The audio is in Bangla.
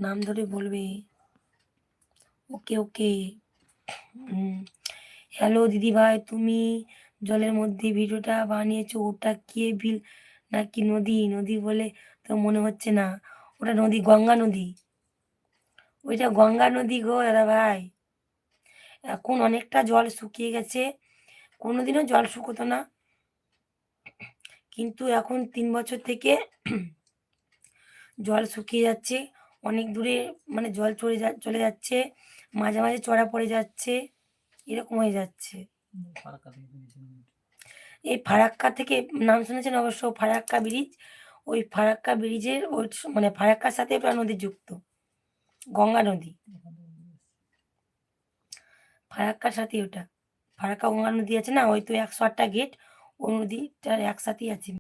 নাম ধরে বলবে। ওকে ওকে। হ্যালো দিদিভাই, তুমি জলের মধ্যে ভিডিওটা বানিয়েছো, ওটা কে বিল নাকি নদী? নদী বলে তো মনে হচ্ছে না, ওটা নদী, গঙ্গা নদী। ওইটা গঙ্গা নদী গো দাদা ভাই। এখন অনেকটা জল শুকিয়ে গেছে, কোনোদিনও জল শুকোতো না, কিন্তু এখন 3 বছর থেকে জল শুকিয়ে যাচ্ছে, অনেক দূরে মানে জল চলে যাচ্ছে, মাঝে মাঝে চড়া পড়ে যাচ্ছে, এরকম হয়ে যাচ্ছে। এই ফারাক্কা থেকে, নাম শুনেছেন অবশ্য ফারাক্কা ব্রিজ, ওই ফারাক্কা ব্রিজের ওই মানে ফারাক্কার সাথে ওটা নদী যুক্ত, গঙ্গা নদী, ফারাক্কার সাথে ওটা, ফারাক্কা গঙ্গা নদী আছে না, ওই তো 108টা গেট, ওই নদীটার একসাথেই আছে।